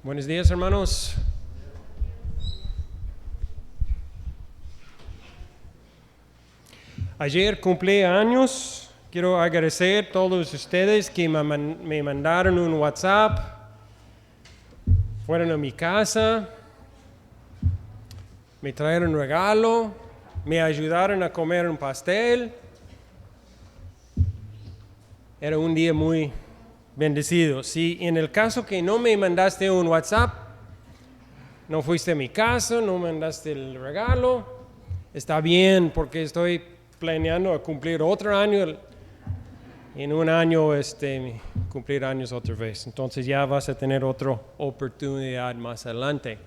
Buenos días, hermanos. Ayer cumplí años. Quiero agradecer a todos ustedes que me mandaron un WhatsApp, fueron a mi casa, me trajeron un regalo, me ayudaron a comer un pastel. Era un día muy bendecido. Si en el caso que no me mandaste un WhatsApp, no fuiste a mi casa, no mandaste el regalo, está bien porque estoy planeando a cumplir otro año. En un año cumplir años otra vez. Entonces ya vas a tener otra oportunidad más adelante.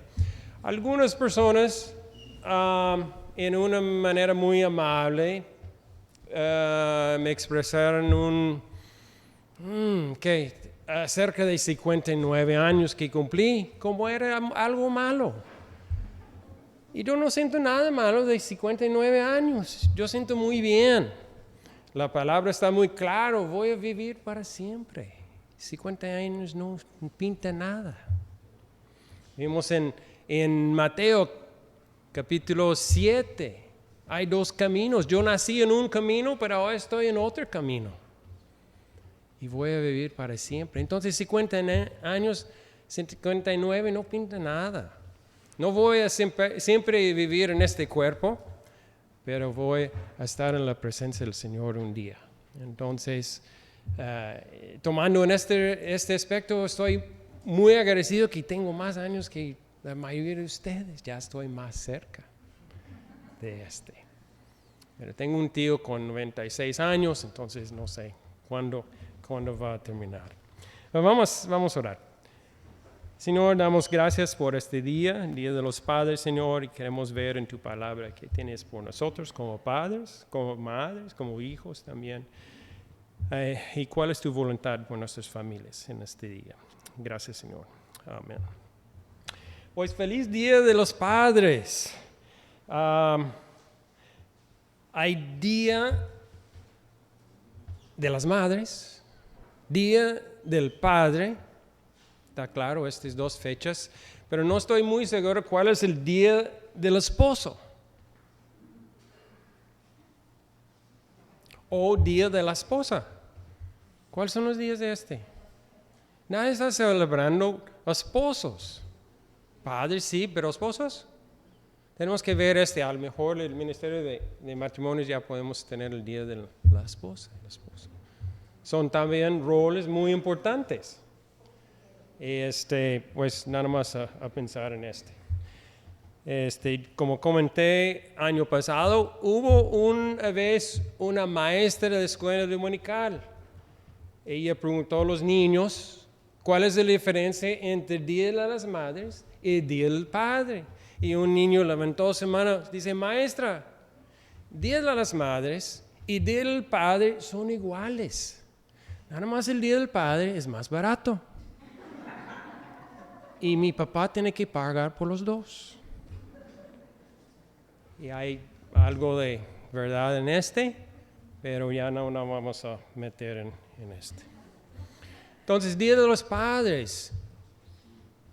Algunas personas en una manera muy amable me expresaron cerca de 59 años que cumplí, como era algo malo. Y yo no siento nada malo de 59 años, yo siento muy bien. La palabra está muy claro, voy a vivir para siempre. 50 años no pinta nada. Vimos en Mateo capítulo 7, hay dos caminos. Yo nací en un camino, pero ahora estoy en otro camino. Y voy a vivir para siempre. Entonces 50 años, 59 no pinta nada. No voy a siempre vivir en este cuerpo, pero voy a estar en la presencia del Señor un día. Entonces, tomando en este aspecto, estoy muy agradecido que tengo más años que la mayoría de ustedes. Ya estoy más cerca de este. Pero tengo un tío con 96 años, entonces no sé cuándo va a terminar. Pero vamos a orar. Señor, damos gracias por este día, el Día de los Padres, Señor, y queremos ver en tu palabra que tienes por nosotros como padres, como madres, como hijos también. Y cuál es tu voluntad por nuestras familias en este día. Gracias, Señor. Amén. Pues feliz Día de los Padres. Hay Día de las Madres, Día del Padre. Está claro, estas dos fechas, pero no estoy muy seguro cuál es el día del esposo o día de la esposa. ¿Cuáles son los días de este? Nadie está celebrando esposos. Padres sí, pero esposos. Tenemos que ver a lo mejor el Ministerio de Matrimonios ya podemos tener el día de la esposa, el esposo. Son también roles muy importantes. Pues nada más a pensar en como comenté año pasado, hubo una vez una maestra de escuela dominical. Ella preguntó a los niños cuál es la diferencia entre el Día de las Madres y el Día del Padre. Y un niño levantó su mano, dice: maestra, Día de las Madres y Día del Padre son iguales. Nada más el Día del Padre es más barato. Y mi papá tiene que pagar por los dos. Y hay algo de verdad en pero ya no vamos a meter en Entonces, Día de los Padres.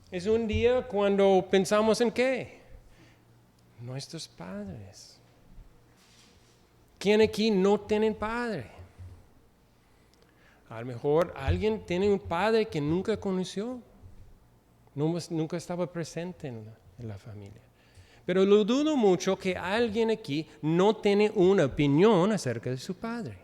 Es un día cuando pensamos en ¿qué? Nuestros padres. ¿Quién aquí no tiene padre? A lo mejor alguien tiene un padre que nunca conoció. Nunca estaba presente en la familia. Pero lo dudo mucho que alguien aquí no tiene una opinión acerca de su padre.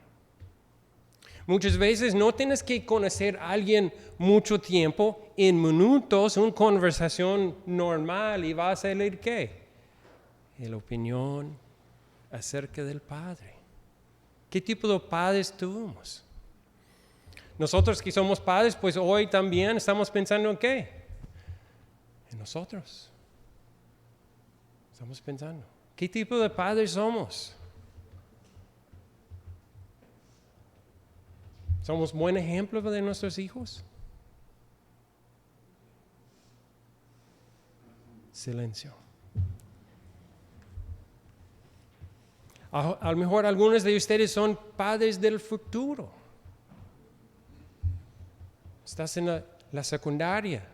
Muchas veces no tienes que conocer a alguien mucho tiempo, en minutos, una conversación normal, y vas a leer ¿qué? La opinión acerca del padre. ¿Qué tipo de padres tuvimos? Nosotros que somos padres, pues hoy también estamos pensando en ¿qué? En nosotros. Estamos pensando, ¿qué tipo de padres somos? ¿Somos buen ejemplo de nuestros hijos? Silencio. A lo mejor algunos de ustedes son padres del futuro. Estás en la secundaria.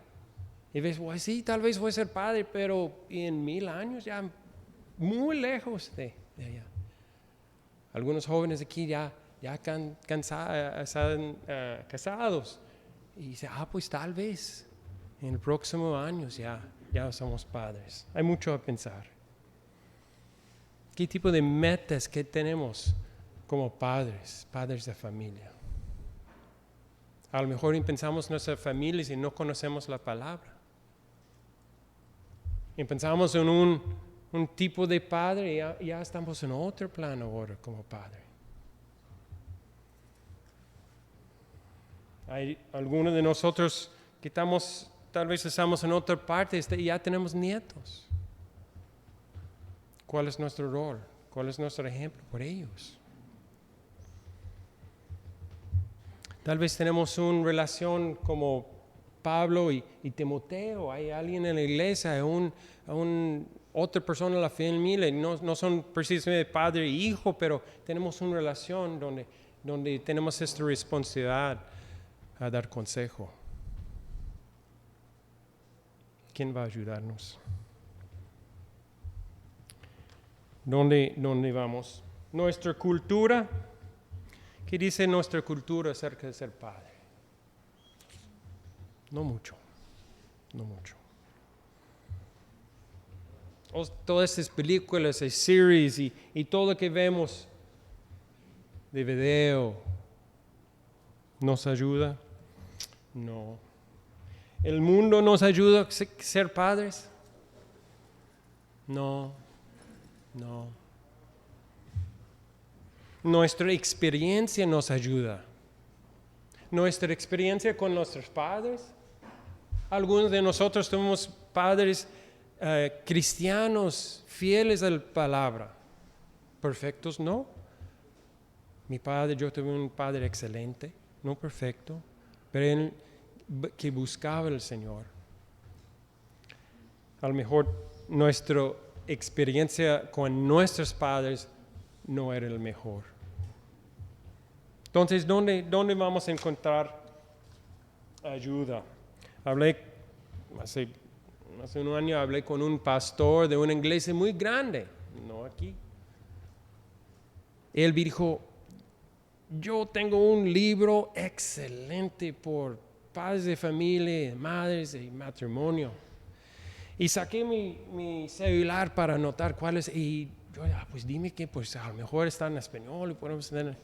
Y ves, pues sí, tal vez voy a ser padre, pero en 1000 años ya muy lejos de allá. Algunos jóvenes aquí ya están casados. Y dicen, pues tal vez en el próximo año ya somos padres. Hay mucho a pensar. ¿Qué tipo de metas que tenemos como padres de familia? A lo mejor pensamos en nuestras familias y no conocemos la palabra. Y pensamos en un tipo de padre y ya estamos en otro plano ahora como padre. Hay algunos de nosotros que tal vez estamos en otra parte y ya tenemos nietos. ¿Cuál es nuestro rol? ¿Cuál es nuestro ejemplo por ellos? Tal vez tenemos una relación como Pablo y Timoteo. Hay alguien en la iglesia, otra persona en la familia. No son precisamente padre e hijo, pero tenemos una relación donde tenemos esta responsabilidad a dar consejo. ¿Quién va a ayudarnos? ¿Dónde vamos? Nuestra cultura. ¿Qué dice nuestra cultura acerca de ser padre? No mucho. Todas estas películas, series y todo lo que vemos de video, ¿nos ayuda? No. ¿El mundo nos ayuda a ser padres? No. Nuestra experiencia nos ayuda. Nuestra experiencia con nuestros padres. Algunos de nosotros somos padres cristianos, fieles a la palabra. ¿Perfectos? No. Yo tuve un padre excelente, no perfecto, pero él que buscaba al Señor. A lo mejor nuestra experiencia con nuestros padres no era el mejor. Entonces, ¿dónde vamos a encontrar ayuda? Hace un año hablé con un pastor de una iglesia muy grande, no aquí. Él dijo, yo tengo un libro excelente por padres de familia, madres y matrimonio. Y saqué mi celular para anotar cuáles, y yo, pues dime que pues a lo mejor está en español y podemos tener.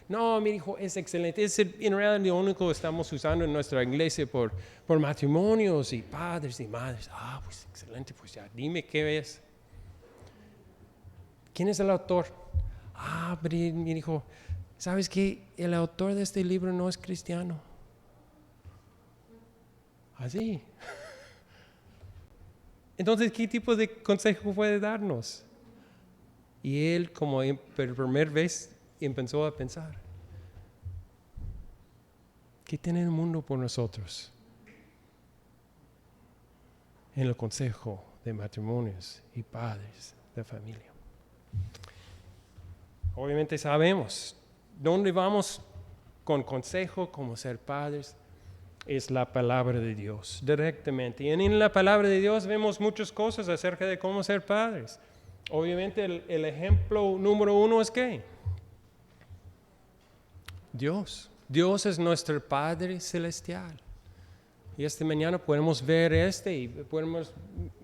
No, me dijo, es excelente. En realidad lo único que estamos usando en nuestra iglesia por matrimonios y padres y madres. Pues excelente, pues ya, dime qué es. ¿Quién es el autor? Pero me dijo, ¿sabes qué? El autor de este libro no es cristiano. Así. Entonces, ¿qué tipo de consejo puede darnos? Y él, como por primera vez, empezó a pensar, ¿qué tiene el mundo por nosotros? En el consejo de matrimonios y padres de familia. Obviamente sabemos, ¿dónde vamos con consejo como ser padres? Es la palabra de Dios, directamente. Y en la palabra de Dios vemos muchas cosas acerca de cómo ser padres. Obviamente el ejemplo número 1 es ¿qué? Dios. Dios es nuestro Padre Celestial. Y esta mañana podemos ver y podemos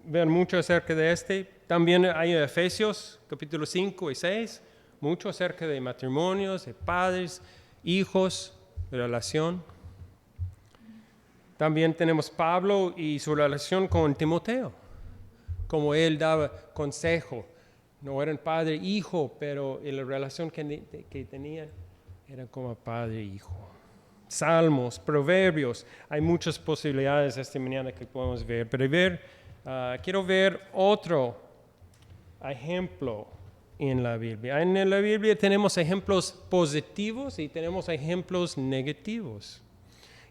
ver mucho acerca de También hay Efesios, capítulo 5 y 6, mucho acerca de matrimonios, de padres, hijos, de relación. También tenemos Pablo y su relación con Timoteo, como él daba consejo. No eran padre e hijo, pero la relación que tenían era como padre e hijo. Salmos, proverbios, hay muchas posibilidades esta mañana que podemos ver. Pero quiero ver otro ejemplo en la Biblia. En la Biblia tenemos ejemplos positivos y tenemos ejemplos negativos.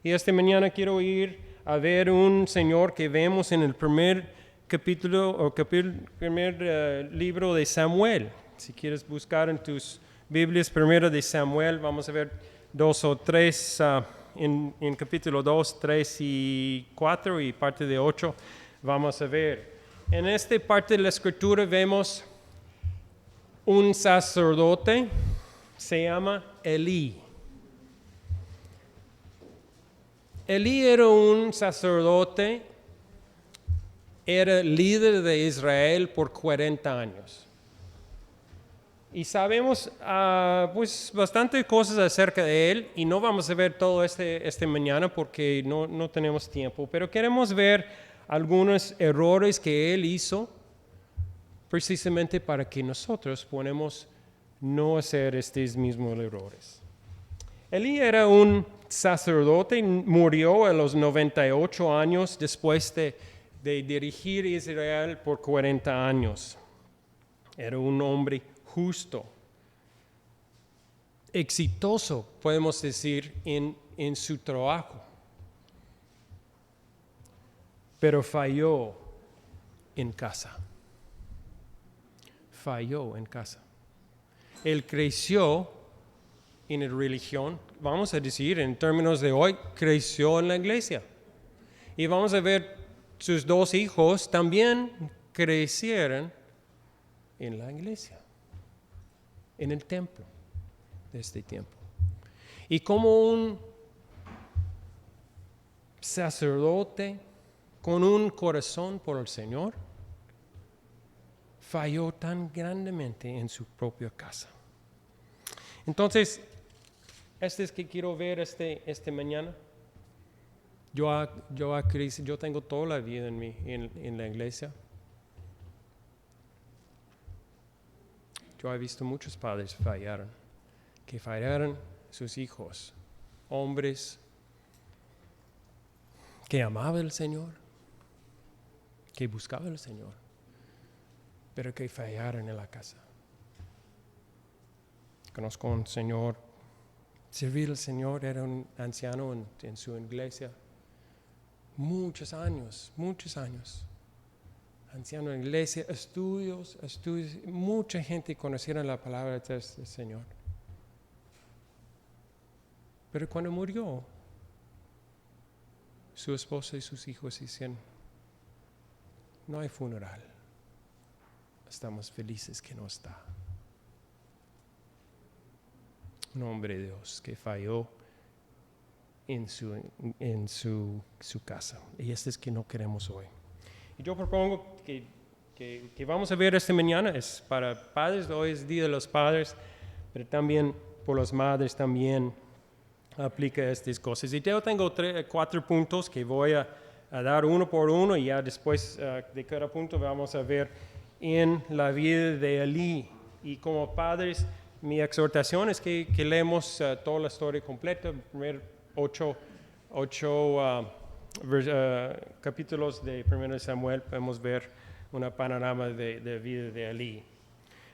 Y esta mañana quiero ir a ver un señor que vemos en el primer capítulo o primer libro de Samuel. Si quieres buscar en tus Biblias, primero de Samuel, vamos a ver 2 o 3 en capítulo 2, 3 y 4 y parte de 8, vamos a ver. En esta parte de la escritura vemos un sacerdote, se llama Elí. Elí era un sacerdote, era líder de Israel por 40 años. Y sabemos pues bastante cosas acerca de él y no vamos a ver todo este mañana porque no tenemos tiempo, pero queremos ver algunos errores que él hizo precisamente para que nosotros podamos no hacer estos mismos errores. Elí era un sacerdote, murió a los 98 años después de dirigir Israel por 40 años. Era un hombre justo, exitoso, podemos decir, en su trabajo. Pero falló en casa. Falló en casa. Él creció en la religión, vamos a decir en términos de hoy, creció en la iglesia. Y vamos a ver sus dos hijos también crecieron en la iglesia, en el templo de este tiempo. Y como un sacerdote con un corazón por el Señor, falló tan grandemente en su propia casa. Entonces, este es que quiero ver este mañana. Yo tengo toda la vida en la iglesia. Yo he visto muchos padres que fallaron sus hijos, hombres que amaban al Señor, que buscaban al Señor, pero que fallaron en la casa. Conozco a un señor, servir al Señor, era un anciano en su iglesia, muchos años. Anciano en la iglesia, estudios, mucha gente conocieron la palabra del Señor. Pero cuando murió, su esposa y sus hijos decían, no hay funeral, estamos felices que no está. Un hombre de Dios que falló en su casa. Y este es que no queremos hoy. Y yo propongo que vamos a ver esta mañana, es para padres, hoy es Día de los Padres, pero también por las madres también aplica estas cosas. Y yo tengo 4 puntos que voy a dar uno por uno y ya después de cada punto vamos a ver en la vida de Elí. Y como padres, mi exhortación es que leemos toda la historia completa, primer 8 capítulos de 1 Samuel, podemos ver una panorama de vida de Elí.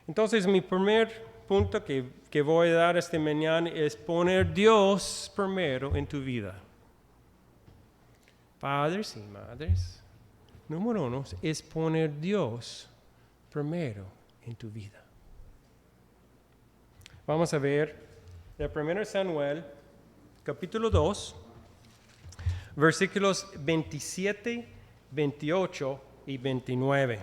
Entonces, mi primer punto que voy a dar esta mañana es poner Dios primero en tu vida. Padres y madres, número 1 es poner Dios primero en tu vida. Vamos a ver de 1 Samuel, capítulo 2, versículos 27, 28 y 29.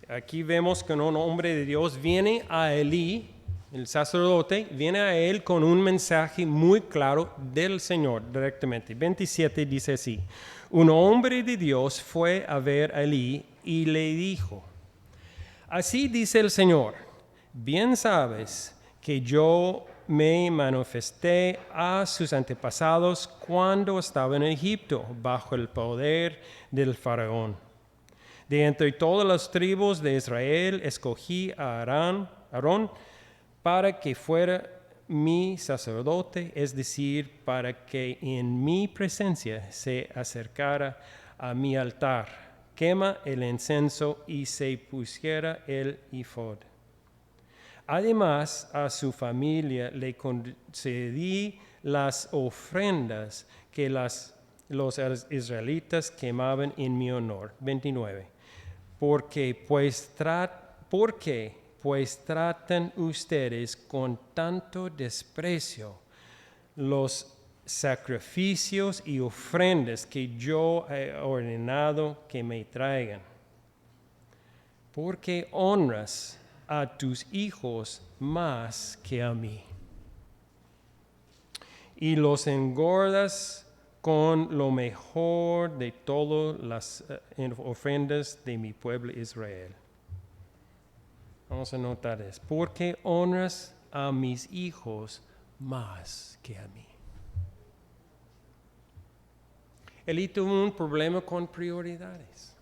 Aquí vemos que un hombre de Dios viene a Elí, el sacerdote, viene a él con un mensaje muy claro del Señor directamente. 27 dice así: un hombre de Dios fue a ver a Elí y le dijo, así dice el Señor, bien sabes que yo me manifesté a sus antepasados cuando estaba en Egipto, bajo el poder del faraón. De entre todas las tribus de Israel escogí a Aarón para que fuera mi sacerdote, es decir, para que en mi presencia se acercara a mi altar, quema el incienso y se pusiera el ifod. Además, a su familia le concedí las ofrendas que los israelitas quemaban en mi honor. 29. Porque pues tratan ustedes con tanto desprecio los sacrificios y ofrendas que yo he ordenado que me traigan. Porque honras a tus hijos más que a mí, y los engordas con lo mejor de todas las ofrendas de mi pueblo Israel. Vamos a notar eso. Porque honras a mis hijos más que a mí. Eli tuvo un problema con prioridades.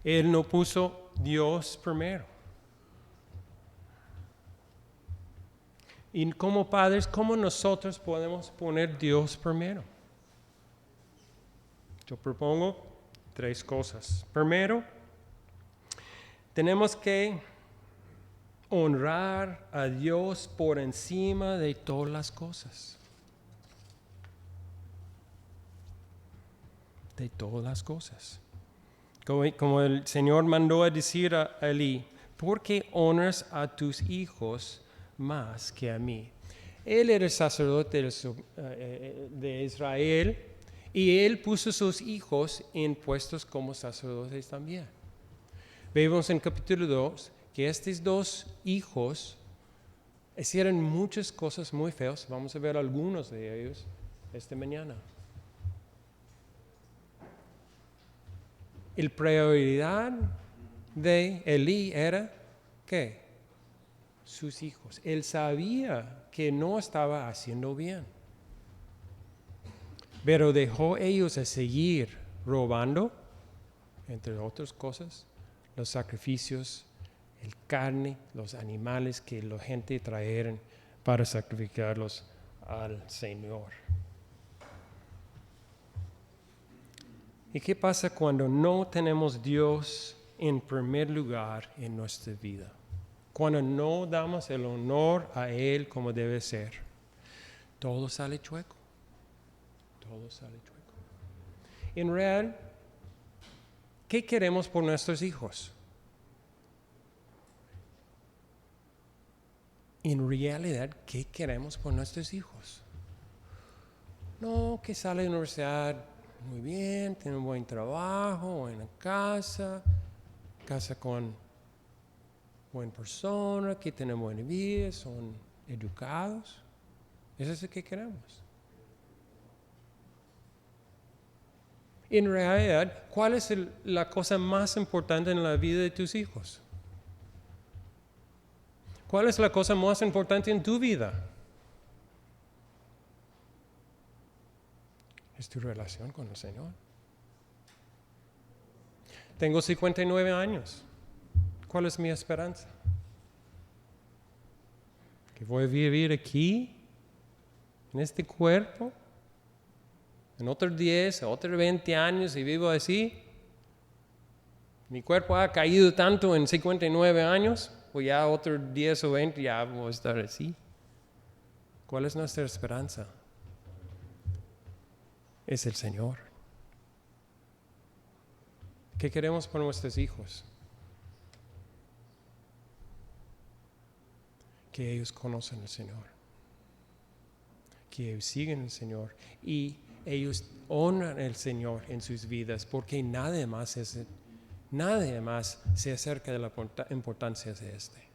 Él no puso Dios primero. Y como padres, ¿cómo nosotros podemos poner Dios primero? Yo propongo 3 cosas. Primero, tenemos que honrar a Dios por encima de todas las cosas. De todas las cosas. Como el Señor mandó a decir a Elí, ¿por qué honras a tus hijos más que a mí? Él era el sacerdote de Israel y él puso sus hijos en puestos como sacerdotes también. Vemos en capítulo 2 que estos 2 hijos hicieron muchas cosas muy feas. Vamos a ver algunos de ellos esta mañana. La prioridad de Elí era, ¿qué? Sus hijos. Él sabía que no estaba haciendo bien, pero dejó ellos a seguir robando, entre otras cosas, los sacrificios, el carne, los animales que la gente trajeron para sacrificarlos al Señor. ¿Y qué pasa cuando no tenemos Dios en primer lugar en nuestra vida? Cuando no damos el honor a Él como debe ser. Todo sale chueco. Todo sale chueco. En real, ¿qué queremos por nuestros hijos? En realidad, ¿qué queremos por nuestros hijos? No, que sale de la universidad muy bien, tiene un buen trabajo, buena casa con buena persona, que tienen buena vida, son educados. Eso es lo que queremos. En realidad, ¿cuál es la cosa más importante en la vida de tus hijos? ¿Cuál es la cosa más importante en tu vida? Es tu relación con el Señor. Tengo 59 años. ¿Cuál es mi esperanza? Que voy a vivir aquí, en este cuerpo, en otros 10, otros 20 años y vivo así. Mi cuerpo ha caído tanto en 59 años, pues ya otros 10 o 20 ya voy a estar así. ¿Cuál es nuestra esperanza? Es el Señor. ¿Qué queremos para nuestros hijos? Que ellos conozcan al Señor, que ellos siguen al Señor y ellos honran al Señor en sus vidas, porque nadie más se acerca de la importancia de este.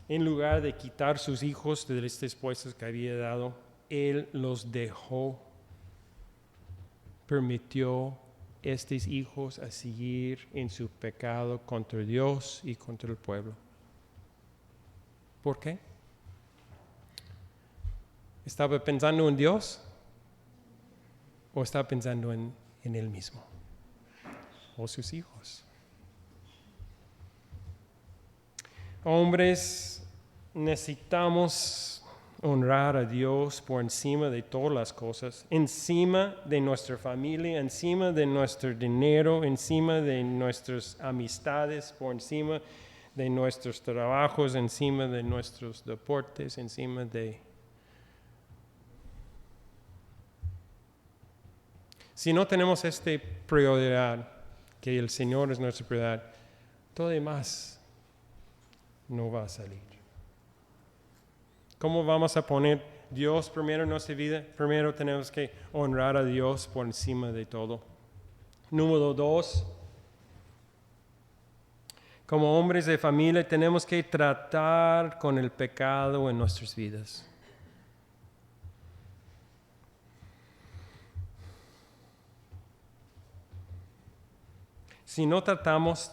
En lugar de quitar sus hijos de estos puestos que había dado, Él los dejó, permitió estos hijos a seguir en su pecado contra Dios y contra el pueblo. ¿Por qué? ¿Estaba pensando en Dios o estaba pensando en Él mismo o sus hijos? Hombres, necesitamos honrar a Dios por encima de todas las cosas, encima de nuestra familia, encima de nuestro dinero, encima de nuestras amistades, por encima de nuestros trabajos, encima de nuestros deportes, encima de... Si no tenemos esta prioridad, que el Señor es nuestra prioridad, todo demás no va a salir. ¿Cómo vamos a poner Dios primero en nuestra vida? Primero tenemos que honrar a Dios por encima de todo. Número 2, como hombres de familia tenemos que tratar con el pecado en nuestras vidas. Si no tratamos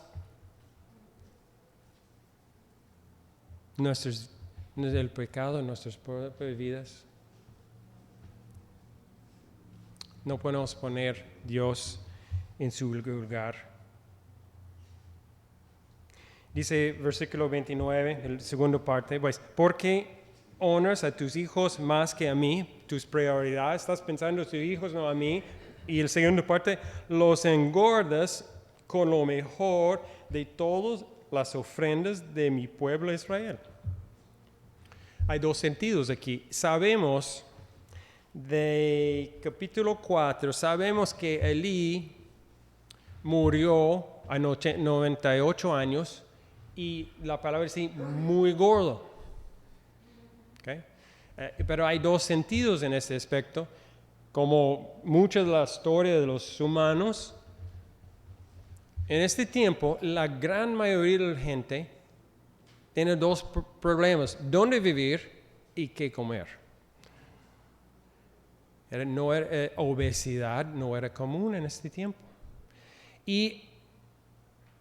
el pecado en nuestras propias vidas, no podemos poner Dios en su lugar. Dice versículo 29, la segunda parte, pues, ¿por qué honras a tus hijos más que a mí? Tus prioridades, estás pensando en tus hijos, no a mí. Y la segunda parte, los engordas con lo mejor de todas las ofrendas de mi pueblo Israel. Hay dos sentidos aquí. Sabemos de capítulo 4, sabemos que Elí murió a 98 años y la palabra dice muy gordo. ¿Okay? Pero hay dos sentidos en este aspecto. Como mucha de la historia de los humanos, en este tiempo, la gran mayoría de la gente tiene dos problemas: dónde vivir y qué comer. Obesidad no era común en este tiempo. Y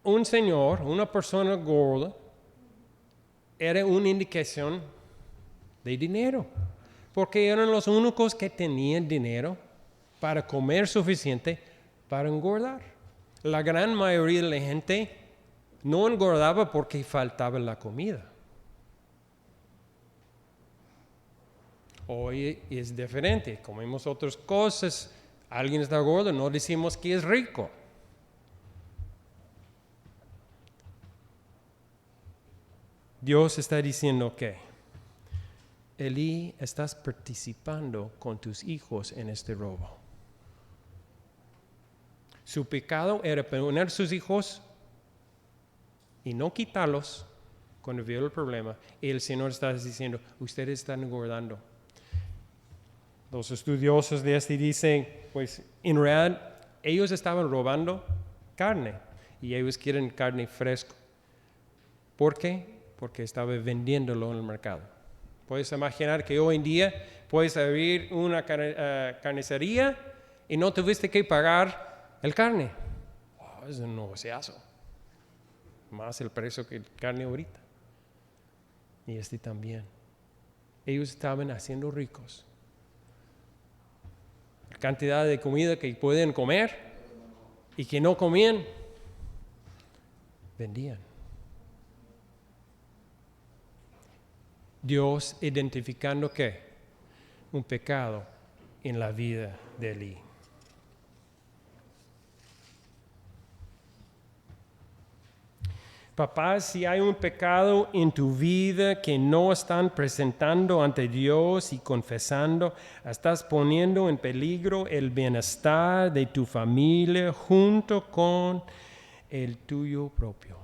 un señor, una persona gorda, era una indicación de dinero, porque eran los únicos que tenían dinero para comer suficiente para engordar. La gran mayoría de la gente no engordaba porque faltaba la comida. Hoy es diferente, comemos otras cosas, alguien está gordo, no decimos que es rico. Dios está diciendo que, Elí, estás participando con tus hijos en este robo. Su pecado era poner a sus hijos y no quitarlos cuando vio el problema. Y el Señor está diciendo, ustedes están engordando. Los estudiosos de este dicen, pues en realidad ellos estaban robando carne y ellos quieren carne fresca. ¿Por qué? Porque estaba vendiéndolo en el mercado. Puedes imaginar que hoy en día puedes abrir una carnicería y no tuviste que pagar el carne. Es un negociazo. Más el precio que el carne ahorita. Y este también. Ellos estaban haciendo ricos. La cantidad de comida que pueden comer y que no comían, vendían. Dios identificando ¿qué? Un pecado en la vida de Elí. Papá, si hay un pecado en tu vida que no están presentando ante Dios y confesando, estás poniendo en peligro el bienestar de tu familia junto con el tuyo propio.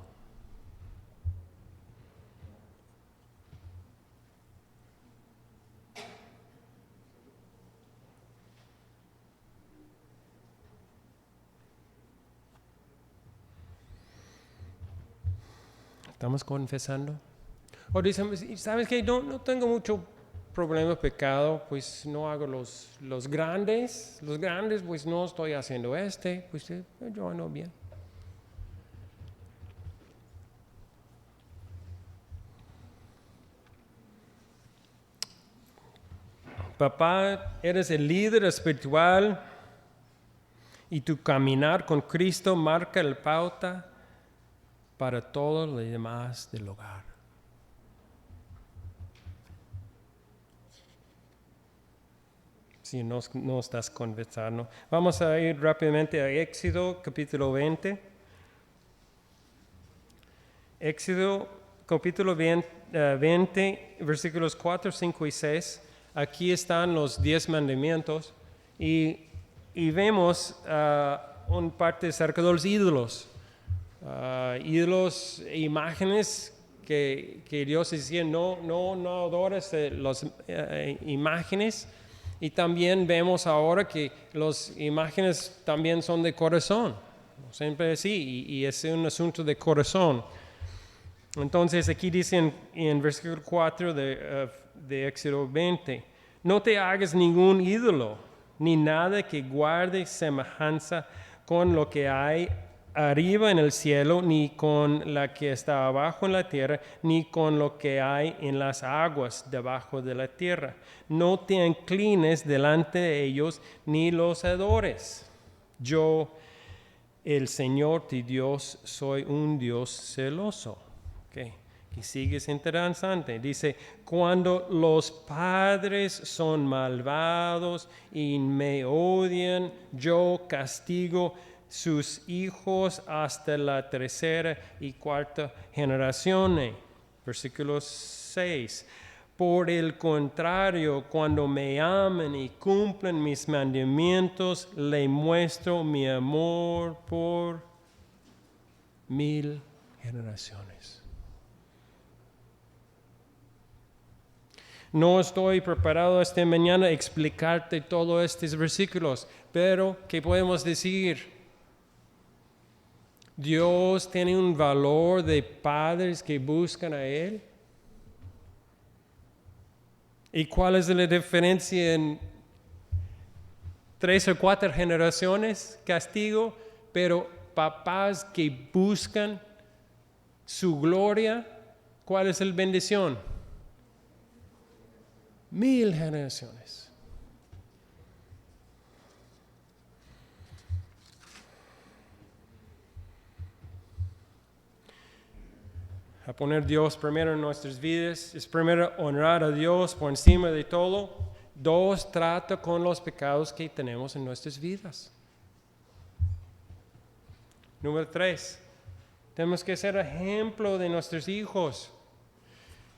¿Estamos confesando? O dicen, ¿sabes qué? No tengo mucho problema, pecado, pues no hago los grandes, pues no estoy haciendo pues yo ando bien. Papá, eres el líder espiritual y tu caminar con Cristo marca la pauta para todo lo demás del hogar. Si no estás confesando. Vamos a ir rápidamente a Éxodo, capítulo 20. Éxodo capítulo 20, versículos 4, 5 y 6. Aquí están los 10 mandamientos y vemos una parte acerca de los ídolos. Ídolos e imágenes que Dios decía, no adores las imágenes. Y también vemos ahora que las imágenes también son de corazón. Siempre así, y es un asunto de corazón. Entonces aquí dice en versículo 4 de Éxodo 20, no te hagas ningún ídolo, ni nada que guarde semejanza con lo que hay arriba en el cielo, ni con la que está abajo en la tierra, ni con lo que hay en las aguas debajo de la tierra. No te inclines delante de ellos, ni los adores. Yo, el Señor tu Dios, soy un Dios celoso. Okay. Y sigue, es interesante. Dice, cuando los padres son malvados y me odian, yo castigo sus hijos hasta la tercera y cuarta generación. Versículo 6. Por el contrario, cuando me aman y cumplen mis mandamientos, le muestro mi amor por 1000 generaciones. No estoy preparado esta mañana a explicarte todos estos versículos, pero ¿qué podemos decir? Dios tiene un valor de padres que buscan a Él. ¿Y cuál es la diferencia en 3 o 4 generaciones? Castigo, pero papás que buscan su gloria, ¿cuál es la bendición? 1000 generaciones. A poner Dios primero en nuestras vidas es primero honrar a Dios por encima de todo. 2, trata con los pecados que tenemos en nuestras vidas. Número 3, tenemos que ser ejemplo de nuestros hijos.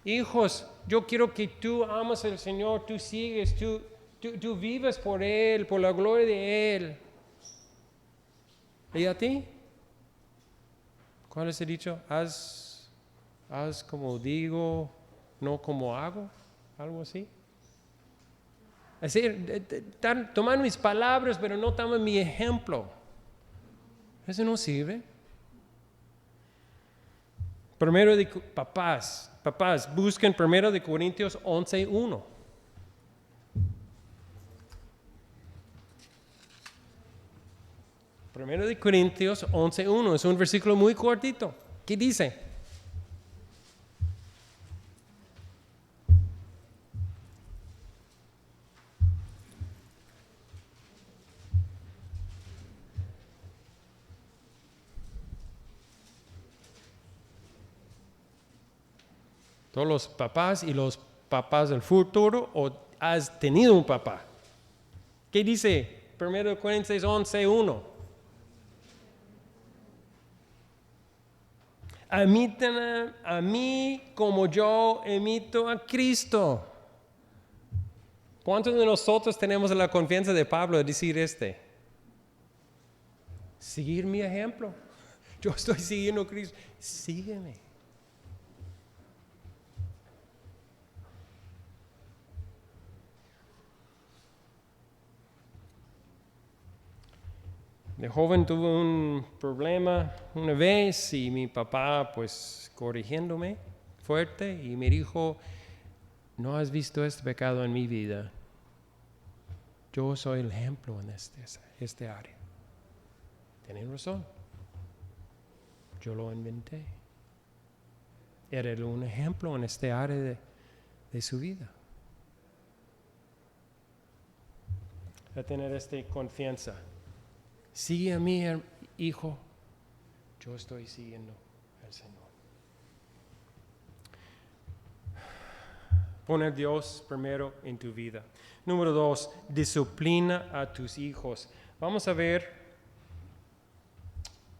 Hijos, yo quiero que tú ames al Señor, tú sigues, tú vivas por Él, por la gloria de Él. ¿Y a ti? ¿Cuál es el dicho? Haz como digo, no como hago, algo así. Es decir, tomar mis palabras, pero no toman mi ejemplo. Eso no sirve. Primero de papás, busquen 1 de Corintios 11:1. Primero de Corintios 11:1 es un versículo muy cortito. ¿Qué dice? Todos los papás y los papás del futuro, o has tenido un papá. ¿Qué dice 1 Corintios 11:1? Imiten a mí como yo imito a Cristo. ¿Cuántos de nosotros tenemos la confianza de Pablo de decir seguir mi ejemplo? Yo estoy siguiendo a Cristo. Sígueme. De joven tuve un problema una vez y mi papá pues corrigiéndome fuerte y me dijo, no has visto este pecado en mi vida. Yo soy el ejemplo en este área. Tienen razón. Yo lo inventé. Era un ejemplo en este área de su vida. A tener esta confianza. Sigue a mí, hijo. Yo estoy siguiendo al Señor. Poner a Dios primero en tu vida. Número 2, disciplina a tus hijos. Vamos a ver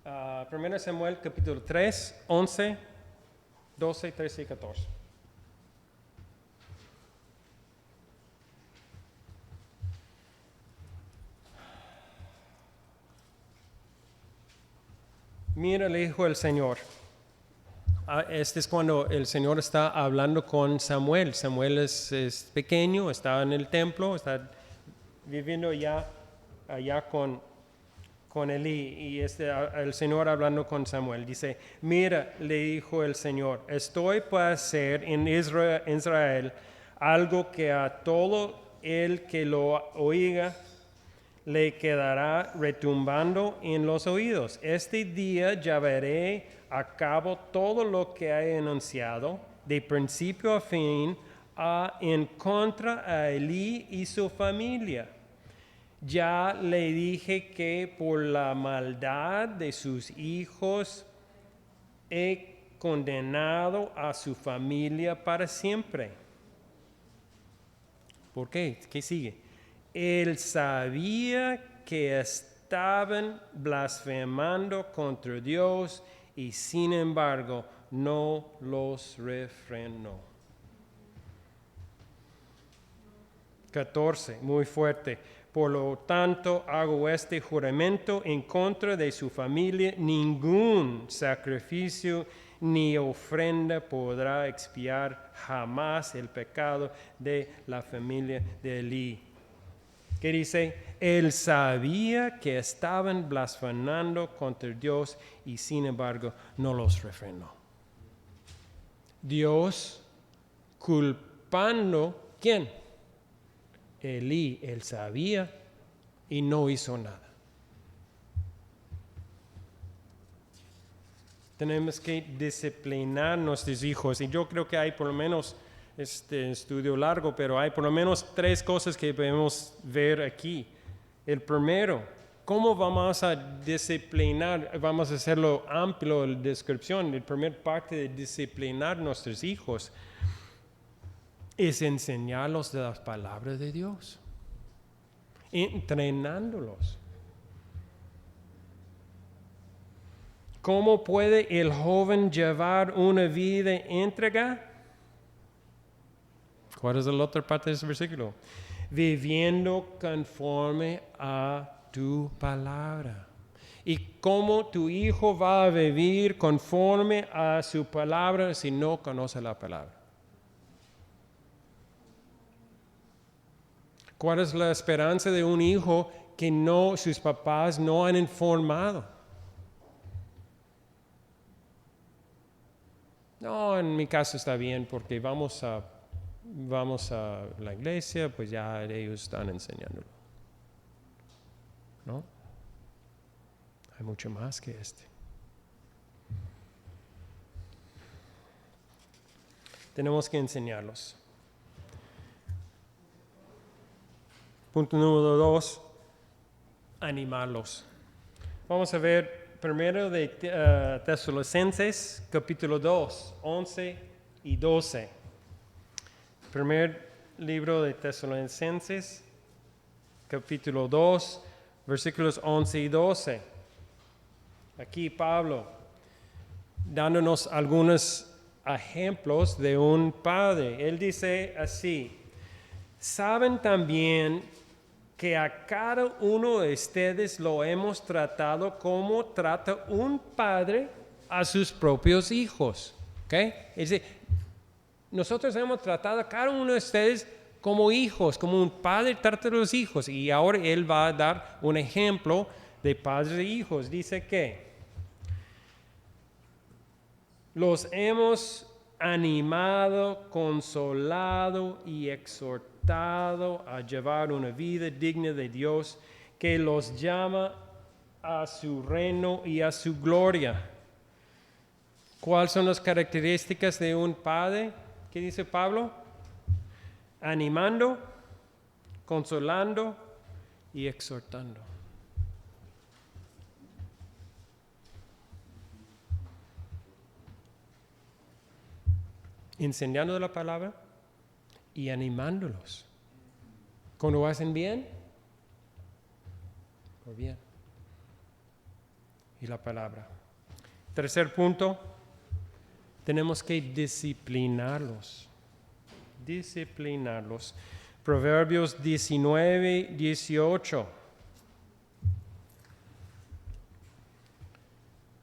1 Samuel capítulo 3, 11 12, 13 y 14. Mira, le dijo el Señor. Este es cuando el Señor está hablando con Samuel. Samuel es pequeño, está en el templo, está viviendo allá con Elí. Y el Señor hablando con Samuel. Dice, mira, le dijo el Señor, estoy para hacer en Israel algo que a todo el que lo oiga le quedará retumbando en los oídos. Este día llevaré a cabo todo lo que he anunciado, de principio a fin, en contra a Elí y su familia. Ya le dije que por la maldad de sus hijos he condenado a su familia para siempre. ¿Por qué? ¿Qué sigue? Él sabía que estaban blasfemando contra Dios y sin embargo no los refrenó. 14, muy fuerte. Por lo tanto, hago este juramento en contra de su familia: ningún sacrificio ni ofrenda podrá expiar jamás el pecado de la familia de Elí. ¿Qué dice? Él sabía que estaban blasfemando contra Dios y sin embargo no los refrenó. Dios culpando, ¿quién? Elí, él sabía y no hizo nada. Tenemos que disciplinar a nuestros hijos y yo creo que hay por lo menos estudio largo, pero hay por lo menos 3 cosas que podemos ver aquí. El primero, ¿cómo vamos a disciplinar? Vamos a hacerlo amplio la descripción. La primera parte de disciplinar a nuestros hijos es enseñarlos de las palabras de Dios, entrenándolos. ¿Cómo puede el joven llevar una vida íntegra? ¿Cuál es la otra parte de ese versículo? Viviendo conforme a tu palabra. ¿Y cómo tu hijo va a vivir conforme a su palabra si no conoce la palabra? ¿Cuál es la esperanza de un hijo que sus papás no han informado? No, en mi caso está bien porque vamos a la iglesia, pues ya ellos están enseñándolo. ¿No? Hay mucho más que Tenemos que enseñarlos. Punto número 2, animarlos. Vamos a ver primero de Tesalonicenses, capítulo 2, 11 y 12. Primer libro de Tesalonicenses, capítulo 2, versículos 11 y 12. Aquí Pablo, dándonos algunos ejemplos de un padre. Él dice así: saben también que a cada uno de ustedes lo hemos tratado como trata un padre a sus propios hijos. ¿Okay? Es decir, nosotros hemos tratado a cada uno de ustedes como hijos, como un padre trata a los hijos. Y ahora él va a dar un ejemplo de padres e hijos. Dice que los hemos animado, consolado y exhortado a llevar una vida digna de Dios, que los llama a su reino y a su gloria. ¿Cuáles son las características de un padre? ¿Qué dice Pablo? Animando, consolando y exhortando. Enseñando la palabra y animándolos. Cuando hacen bien, por bien. Y la palabra. Tercer punto, tenemos que disciplinarlos. Disciplinarlos. Proverbios 19, 18.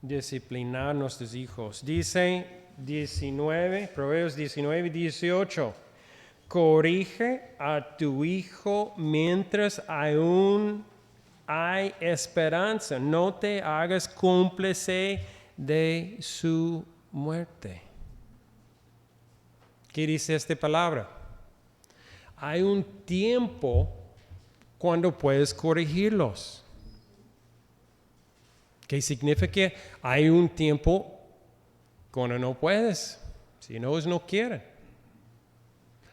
Disciplinar a nuestros hijos. Dice Proverbios 19, 18. Corrige a tu hijo mientras aún hay esperanza. No te hagas cómplice de su muerte. ¿Qué dice esta palabra? Hay un tiempo cuando puedes corregirlos. ¿Qué significa? Hay un tiempo cuando no puedes, si no, ellos no quieren.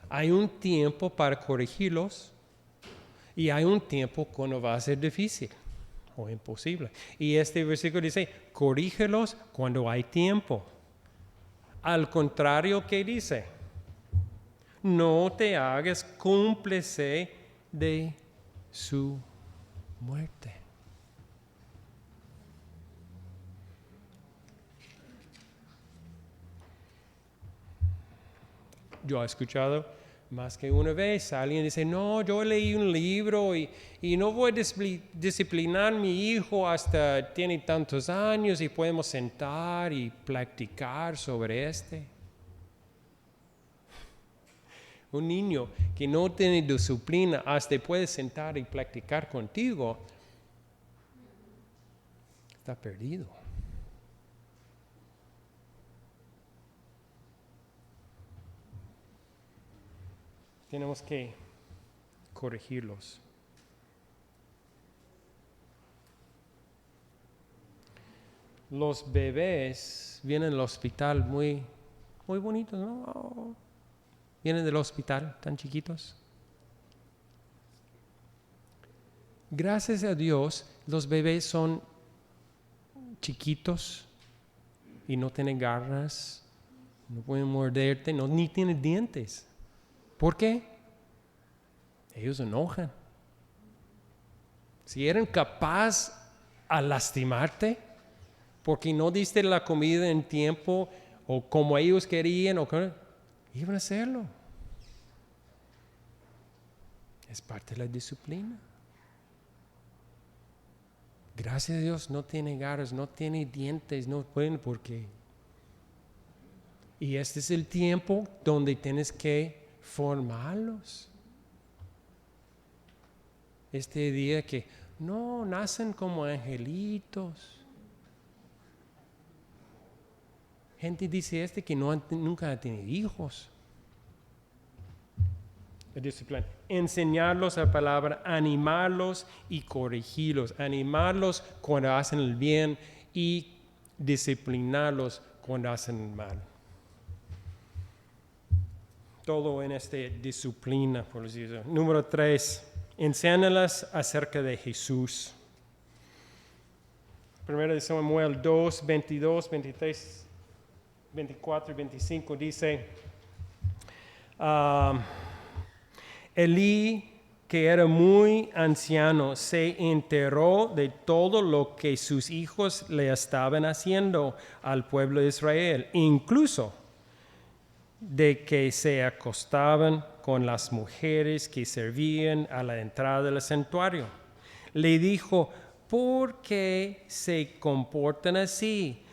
Hay un tiempo para corregirlos y hay un tiempo cuando va a ser difícil o imposible. Y este versículo dice, corrígelos cuando hay tiempo. Al contrario, ¿qué dice? No te hagas cómplice de su muerte. Yo he escuchado más que una vez, alguien dice, no, yo leí un libro y no voy a disciplinar a mi hijo hasta tiene tantos años y podemos sentar y platicar sobre este. Un niño que no tiene disciplina hasta puede sentar y platicar contigo, está perdido. Tenemos que corregirlos. Los bebés vienen al hospital muy bonitos, ¿no? Oh. Vienen del hospital tan chiquitos. Gracias a Dios, los bebés son chiquitos y no tienen garras, no pueden morderte, ni tienen dientes. ¿Por qué? Ellos enojan. Si eran capaces a lastimarte porque no diste la comida en tiempo o como ellos querían, iban a hacerlo. Es parte de la disciplina. Gracias a Dios no tiene garras, no tiene dientes, no pueden porque. Y este es el tiempo donde tienes que formarlos. Este día que no nacen como angelitos. Gente dice que nunca ha tenido hijos. La disciplina. Enseñarlos la palabra, animarlos y corregirlos. Animarlos cuando hacen el bien y disciplinarlos cuando hacen el mal. Todo en esta disciplina, por decirlo. Número 3, enséñalas acerca de Jesús. 1 Samuel 2, 22, 23, 24 y 25 dice, Elí, que era muy anciano, se enteró de todo lo que sus hijos le estaban haciendo al pueblo de Israel, incluso de que se acostaban con las mujeres que servían a la entrada del santuario. Le dijo, ¿por qué se comportan así?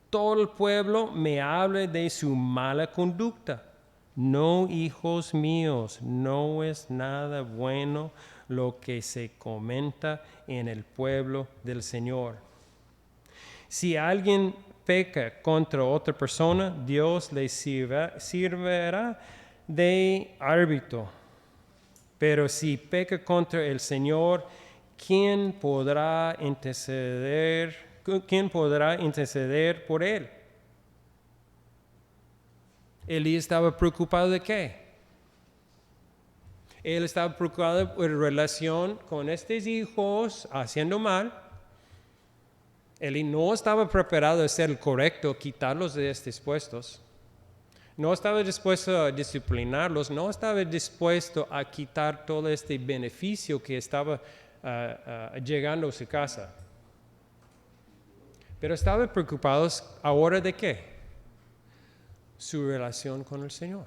Todo el pueblo me habla de su mala conducta. No, hijos míos, no es nada bueno lo que se comenta en el pueblo del Señor. Si alguien peca contra otra persona, Dios le servirá de árbitro. Pero si peca contra el Señor, ¿quién podrá interceder por él? Elí estaba preocupado de qué? Él estaba preocupado por relación con estos hijos haciendo mal. Elí no estaba preparado a hacer el correcto, quitarlos de estos puestos. No estaba dispuesto a disciplinarlos, no estaba dispuesto a quitar todo este beneficio que estaba llegando a su casa. Pero estaban preocupados ahora de qué? su relación con el Señor.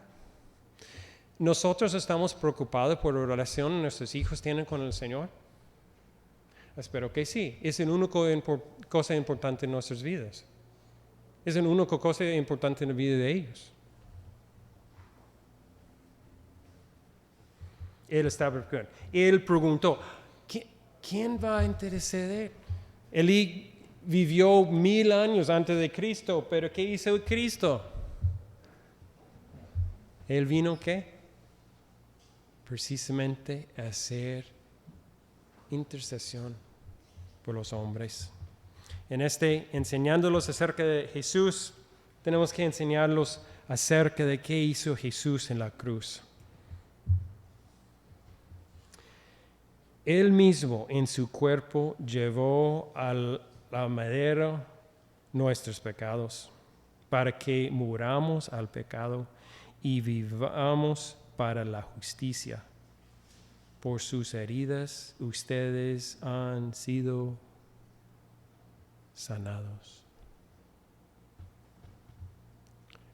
¿Nosotros estamos preocupados por la relación que nuestros hijos tienen con el Señor? Espero que sí. Es la única cosa importante en nuestras vidas. Es la única cosa importante en la vida de ellos. Él estaba preocupado. Él preguntó, ¿quién va a interceder? Él vivió 1000 años antes de Cristo, pero ¿qué hizo Cristo? Él vino, ¿qué? Precisamente a hacer intercesión por los hombres. Enseñándolos acerca de Jesús, tenemos que enseñarlos acerca de qué hizo Jesús en la cruz. Él mismo en su cuerpo llevó al madero nuestros pecados, para que muramos al pecado y vivamos para la justicia. Por sus heridas ustedes han sido sanados.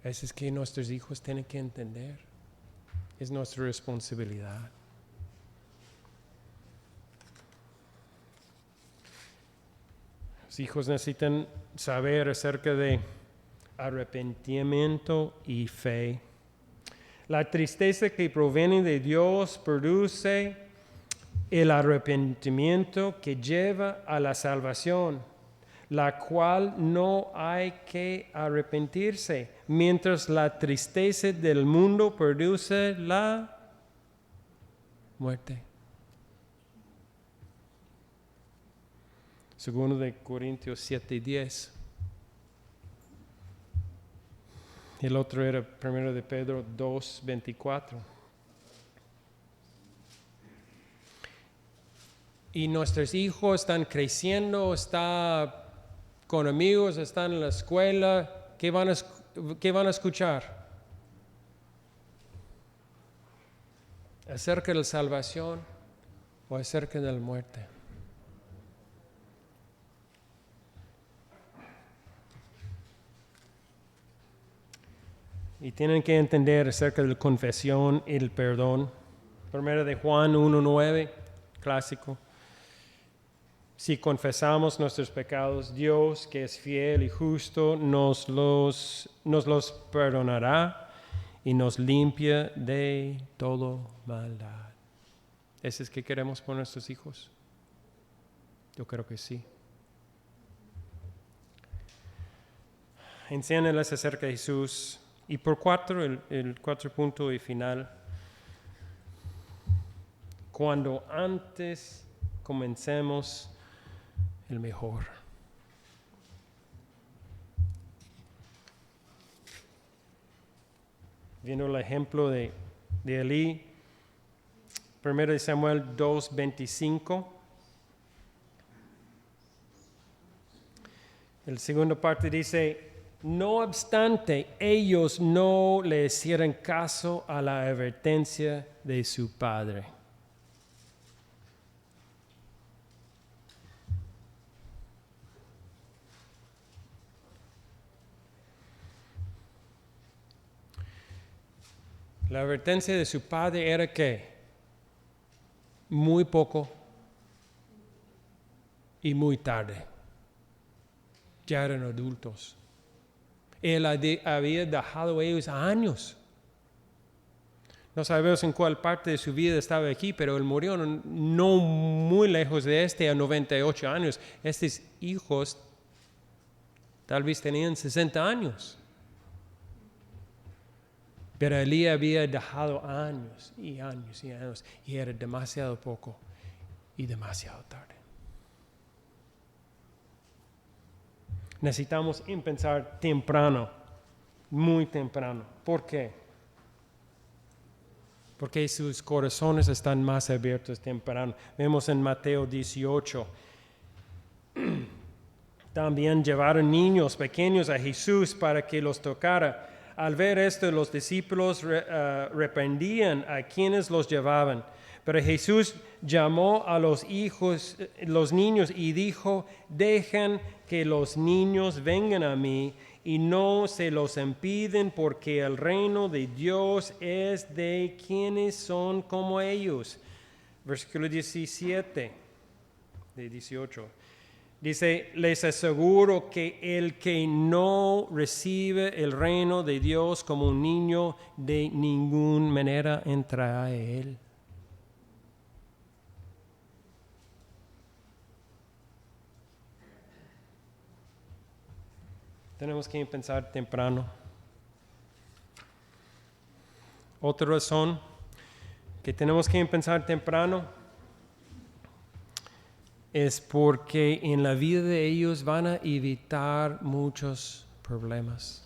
Eso es que nuestros hijos tienen que entender. Es nuestra responsabilidad. Los hijos necesitan saber acerca de arrepentimiento y fe. La tristeza que proviene de Dios produce el arrepentimiento que lleva a la salvación, la cual no hay que arrepentirse, mientras la tristeza del mundo produce la muerte. Segundo de Corintios 7:10. El otro era primero de Pedro 2:24. Y nuestros hijos están creciendo, están con amigos, están en la escuela. ¿Qué van a escuchar? ¿Acerca de la salvación o acerca de la muerte? Y tienen que entender acerca de la confesión y el perdón. Primero de Juan 1:9, clásico. Si confesamos nuestros pecados, Dios, que es fiel y justo, nos los perdonará y nos limpia de toda maldad. ¿Eso es que queremos por nuestros hijos? Yo creo que sí. Enséñales acerca de Jesús. Y por el cuarto punto y final, cuando antes comencemos, el mejor. Viendo el ejemplo de Elí, 1 Samuel 2:25. La segunda parte dice, no obstante, ellos no le hicieron caso a la advertencia de su padre. La advertencia de su padre era que muy poco y muy tarde. Ya eran adultos. Él había dejado a ellos años. No sabemos en cuál parte de su vida estaba aquí, pero él murió no muy lejos de a 98 años. Estos hijos tal vez tenían 60 años. Pero Elí había dejado años y años y años, y era demasiado poco y demasiado tarde. Necesitamos empezar temprano, muy temprano. ¿Por qué? Porque sus corazones están más abiertos temprano. Vemos en Mateo 18. También llevaron niños pequeños a Jesús para que los tocara. Al ver esto, los discípulos reprendían a quienes los llevaban. Pero Jesús llamó a los niños y dijo, dejen que los niños vengan a mí y no se los impiden, porque el reino de Dios es de quienes son como ellos. Versículo 17 de 18. Dice, les aseguro que el que no recibe el reino de Dios como un niño, de ninguna manera entrará a él. Tenemos que pensar temprano. Otra razón que tenemos que pensar temprano es porque en la vida de ellos van a evitar muchos problemas.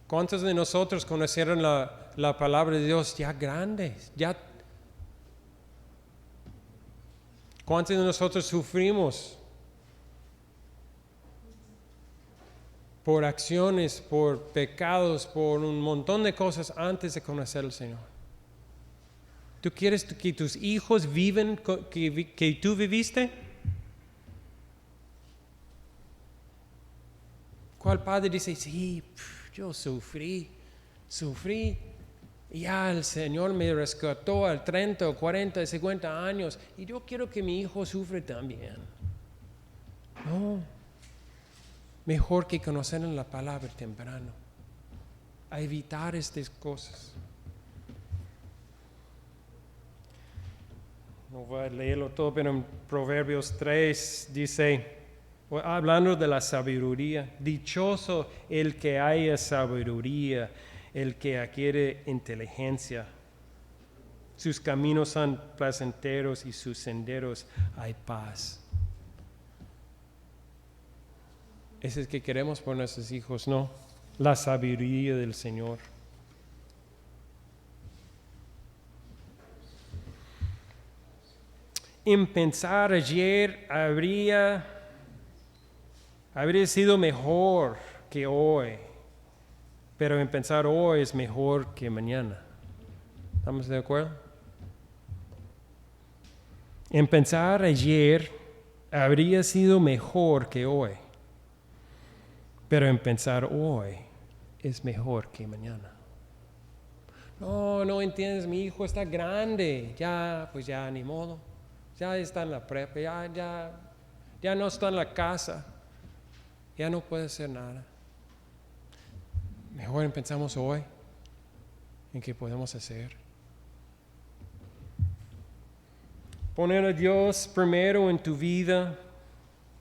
¿Cuántos de nosotros conocieron la palabra de Dios ya grandes? ¿Cuántos de nosotros sufrimos por acciones, por pecados, por un montón de cosas antes de conocer al Señor? ¿Tú quieres que tus hijos vivan que tú viviste? ¿Cuál padre dice, sí, yo sufrí, y ya el Señor me rescató a 30, 40, 50 años, y yo quiero que mi hijo sufra también? No. Mejor que conocer la palabra temprano, a evitar estas cosas. No voy a leerlo todo, pero en Proverbios 3 dice, hablando de la sabiduría, dichoso el que haya sabiduría, el que adquiere inteligencia. Sus caminos son placenteros y sus senderos hay paz. Ese es que queremos por nuestros hijos, ¿no? La sabiduría del Señor. En pensar ayer habría sido mejor que hoy, pero en pensar hoy es mejor que mañana. ¿Estamos de acuerdo? En pensar ayer habría sido mejor que hoy, pero en pensar hoy es mejor que mañana. No entiendes, mi hijo está grande, pues ya ni modo. Ya está en la prepa, ya no está en la casa, ya no puede hacer nada. Mejor pensamos hoy en qué podemos hacer. Poner a Dios primero en tu vida,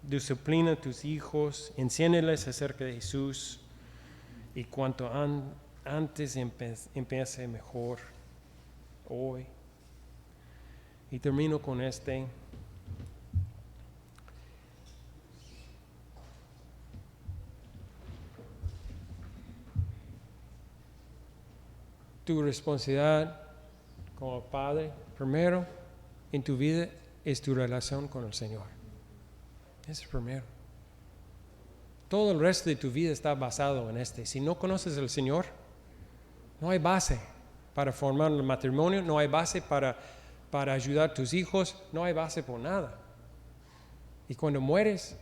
disciplina a tus hijos, enséñales acerca de Jesús, y cuanto antes empiece mejor hoy. Y termino con este. Tu responsabilidad como padre, primero en tu vida, es tu relación con el Señor. Es primero. Todo el resto de tu vida está basado en este. Si no conoces al Señor, no hay base para formar un matrimonio, no hay base para ayudar a tus hijos, no hay base por nada. Y cuando mueres,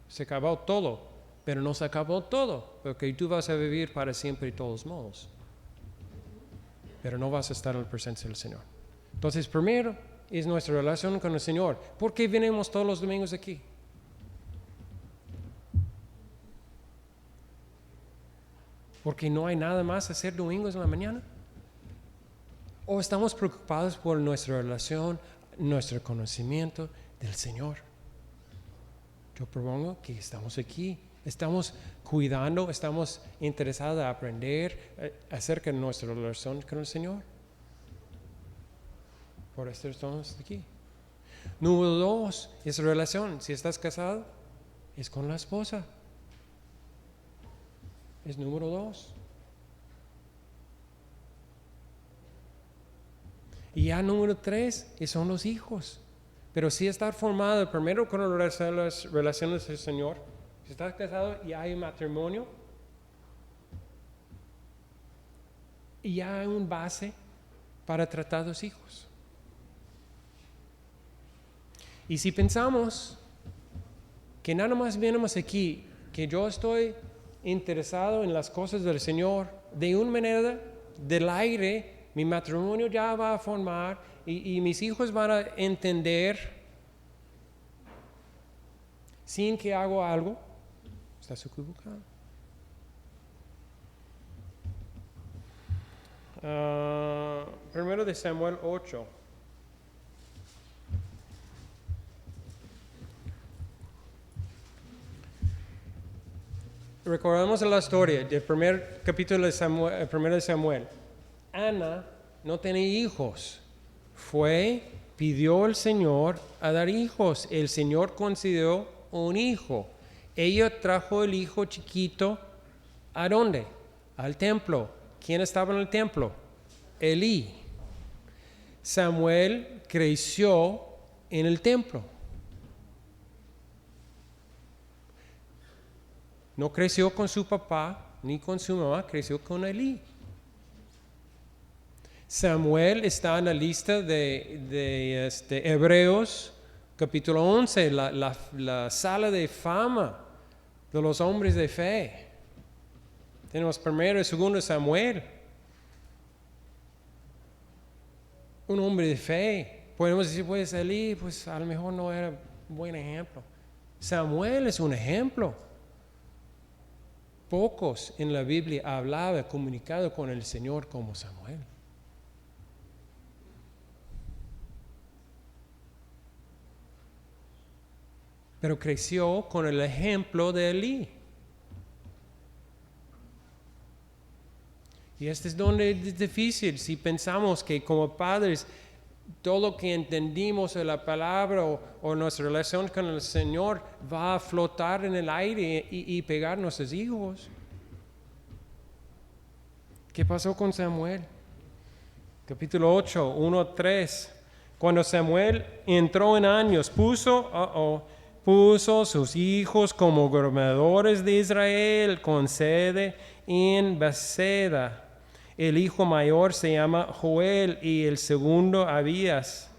se acabó todo, pero no se acabó todo, porque tú vas a vivir para siempre de todos modos. Pero no vas a estar en la presencia del Señor. Entonces, primero es nuestra relación con el Señor. ¿Por qué venimos todos los domingos aquí? ¿Porque no hay nada más a hacer domingos en la mañana? ¿O estamos preocupados por nuestra relación, nuestro conocimiento del Señor? Yo propongo que estamos aquí, estamos cuidando, estamos interesados en aprender acerca de nuestra relación con el Señor. Por eso estamos aquí. Número 2, es relación. Si estás casado, es con la esposa. Es número 2. Y ya número 3 son los hijos. Pero si está formado primero con las relaciones del Señor, si estás casado y hay un matrimonio, y ya hay un base para tratar a los hijos. Y si pensamos que nada más venimos aquí, que yo estoy interesado en las cosas del Señor, de una manera del aire, mi matrimonio ya va a formar y mis hijos van a entender sin que hago algo, estás equivocado. Primero de Samuel 8. Recordamos la historia del primer capítulo de Samuel, primero de Samuel. Ana no tenía hijos. Pidió al Señor a dar hijos. El Señor concedió un hijo. Ella trajo el hijo chiquito. ¿A dónde? Al templo. ¿Quién estaba en el templo? Elí. Samuel creció en el templo. No creció con su papá ni con su mamá, creció con Elí. Samuel está en la lista de Hebreos, capítulo 11, la sala de fama de los hombres de fe. Tenemos primero y segundo Samuel. Un hombre de fe. Podemos decir, pues Elí, pues a lo mejor no era un buen ejemplo. Samuel es un ejemplo. Pocos en la Biblia hablaba, comunicado con el Señor como Samuel. Pero creció con el ejemplo de Elí. Y este es donde es difícil, si pensamos que como padres, todo lo que entendimos de la palabra o nuestra relación con el Señor va a flotar en el aire y pegar a nuestros hijos. ¿Qué pasó con Samuel? Capítulo 8, 1-3. Cuando Samuel entró en años, puso sus hijos como gobernadores de Israel con sede en Beceda. El hijo mayor se llama Joel y el segundo Abías.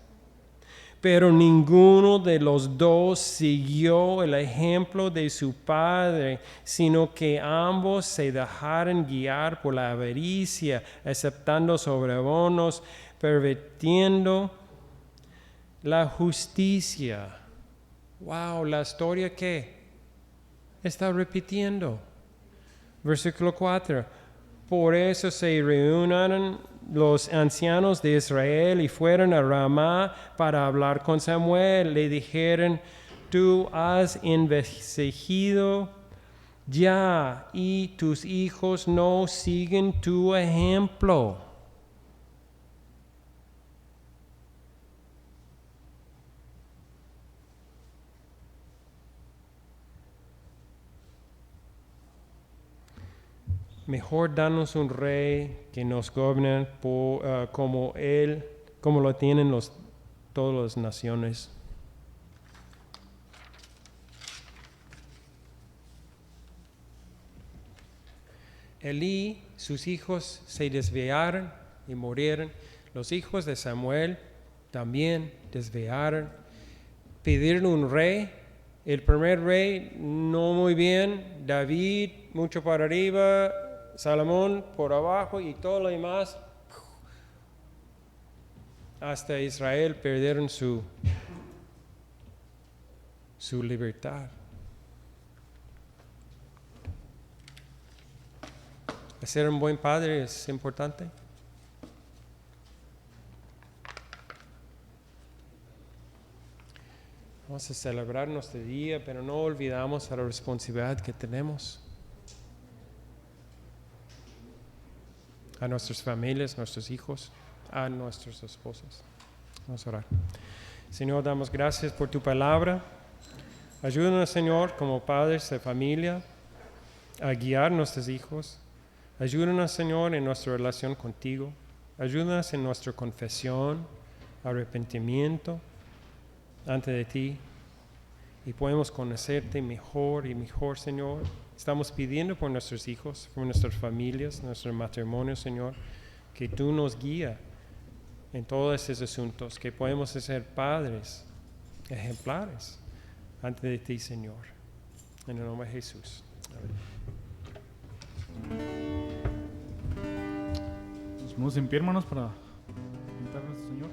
Pero ninguno de los dos siguió el ejemplo de su padre, sino que ambos se dejaron guiar por la avaricia, aceptando sobrebonos, pervirtiendo la justicia. Wow, la historia que está repitiendo. Versículo 4. Por eso se reunieron los ancianos de Israel y fueron a Ramá para hablar con Samuel. Le dijeron, tú has envejecido ya y tus hijos no siguen tu ejemplo. Mejor danos un rey que nos gobierne como él, como lo tienen todas las naciones. Elí, sus hijos se desviaron y murieron. Los hijos de Samuel también desviaron. Pidieron un rey. El primer rey no muy bien. David mucho para arriba. Salomón por abajo y todo lo demás. Hasta Israel perdieron su libertad. Ser un buen padre es importante. Vamos a celebrar nuestro día, pero no olvidamos la responsabilidad que tenemos a nuestras familias, nuestros hijos, a nuestras esposas. Vamos a orar. Señor, damos gracias por tu palabra. Ayúdanos, Señor, como padres de familia, a guiar a nuestros hijos. Ayúdanos, Señor, en nuestra relación contigo. Ayúdanos en nuestra confesión, arrepentimiento ante de ti. Y podemos conocerte mejor y mejor, Señor. Estamos pidiendo por nuestros hijos, por nuestras familias, nuestro matrimonio, Señor, que tú nos guíes en todos estos asuntos, que podemos ser padres ejemplares ante de ti, Señor. En el nombre de Jesús. Nos ponemos en pie, hermanos, para invitar a nuestro Señor.